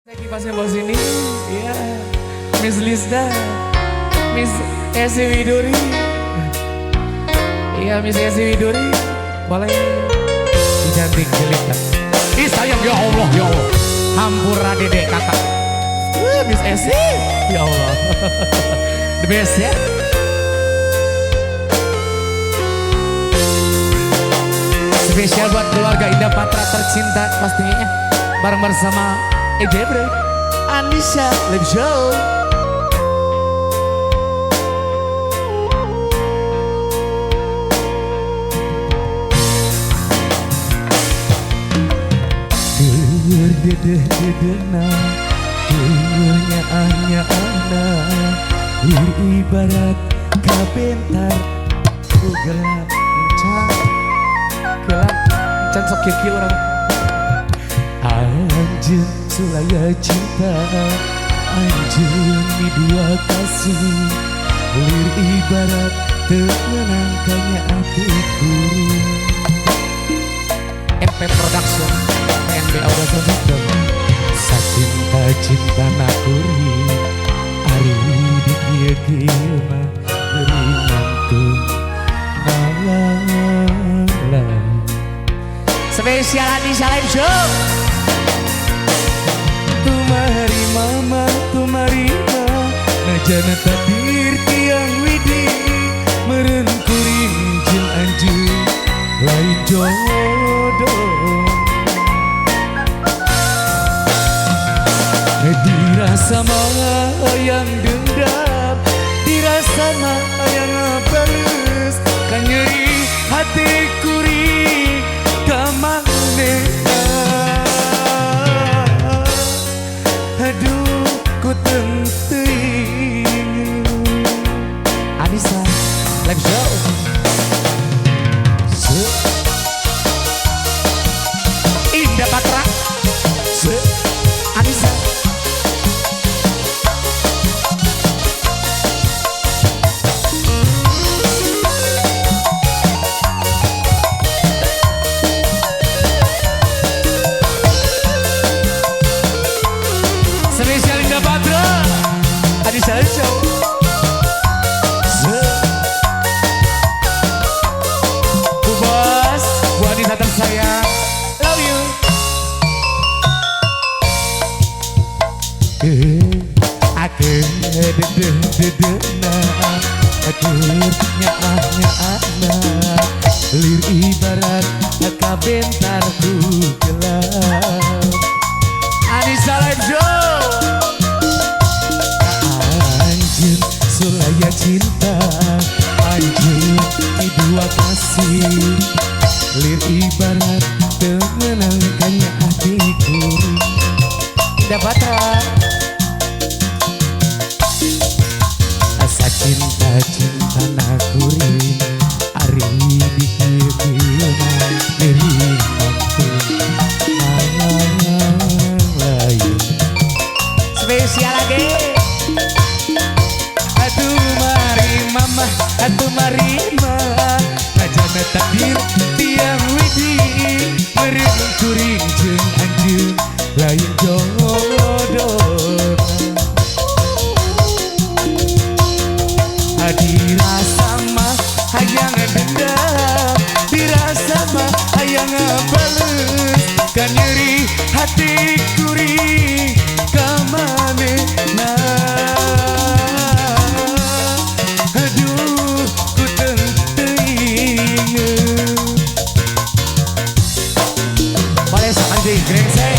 Kipasnya bos ini, iya, Miss Lisda, Miss Esi Widuri, iya Miss Esi Widuri, boleh cantik jelita. Ih sayang ya Allah, hampura dedek kakak, Miss Esi, ya Allah, the best ya. Spesial buat keluarga Indah Patra tercinta pastinya, bareng bersama Ejebre, Anisha, live show. Dedeh-dedehna, kenyaan-nyaan, ibarat kabentar, ku gelap, can sok kiki orang. Anjing sulaya cinta, anjing di dua kasih, lir ibarat tenangkannya hatiku. MP Production, PNB Audio System. Sacinta-cinta nakuri, ari di kieu mah geuning ngantung malam. Spesial Anisha live show. Tumari mama, tumari ma, najana takdir tiang widi, meureun kuring jeung anjeun lain jodoh. Dirasa mah yang dendam, dirasa mah yang bales, kan nyeri hati kuring kamanehna. Aduh, ku teuing. Anissa, live show. Indah Patra, Anissa. Spesial Indah Patra, Anissa live show. Bu bos, Bu Anissa tersayang, love you. Akhir dedeh-dedehna, akhir nyaah-nyaahna, lir ibarat kabentar ku gelap. Anissa live show. Anjing sulaya cinta, anjing di dua kasih, lir ibarat tenangkannya hatiku. Indah Patra. Asa cinta-cinta nakuri, ari di kieu mah geuning ngantung malam lain. Spesial lagi. Aduh mari mama, aduh mari mama, najana takdir tiang widi, meureun kuring jeung anjeun lain jodoh. Dirasa mah hayang dendam, dirasa mah hayang bales, kan nyeri hati kuring kamanehna. Aduh, ku teuing. Boleh sakan deui grengseng.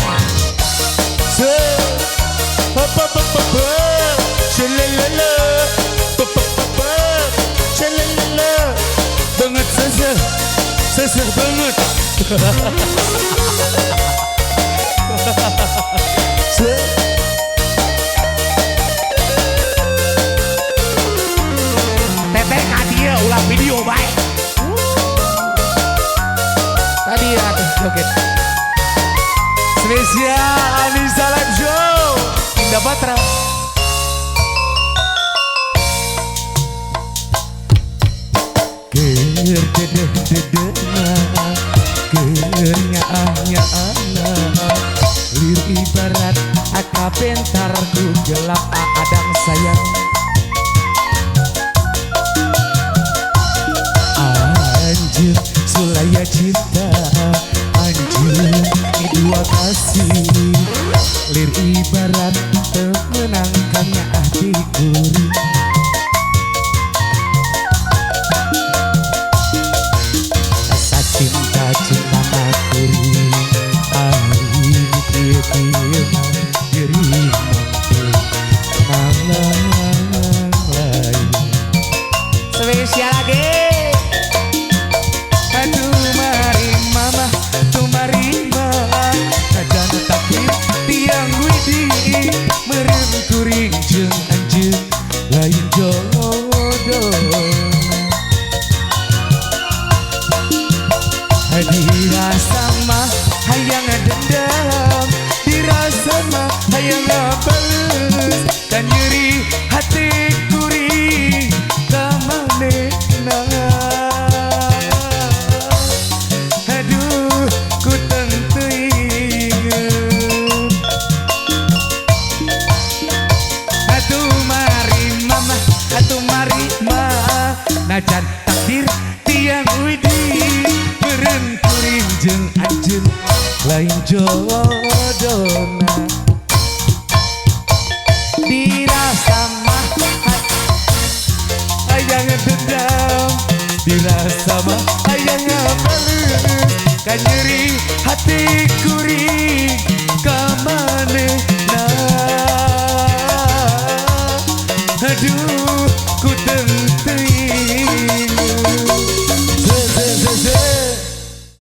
Banget seseh banget. Teteh kadia ulah video baik. Tadi ya joget. Spesial Anissa live show, Indah Patra. Dedeh-dedehna, kenyaan-nyaana, lir bentar ku gelap adang sayang. Anjir sulaya cinta, anjir ini dua kasih. Lir ibarat temenangkannya hati gurih. Rasa cinta cinta makuri, hari ini tiap diri mampu malang lain. Spesial lagi. Aduh mari mama, tuh mari mama, kadang takdir tiang widi meren kuring jeung anjeun lain jodoh. Dirasa mah hayang dendam, dirasa mah hayang bales, dan nyeri hati kuring kamanehna. Aduh ku teu inget. Atuh mari mama, atuh mari mah, najan takdir tiang widi meren kuring jeung anjeun lain jodohna. Dirasa mah hayang dendam, dirasa mah hayang bales, kan nyeri hati kuring kamanehna. Aduh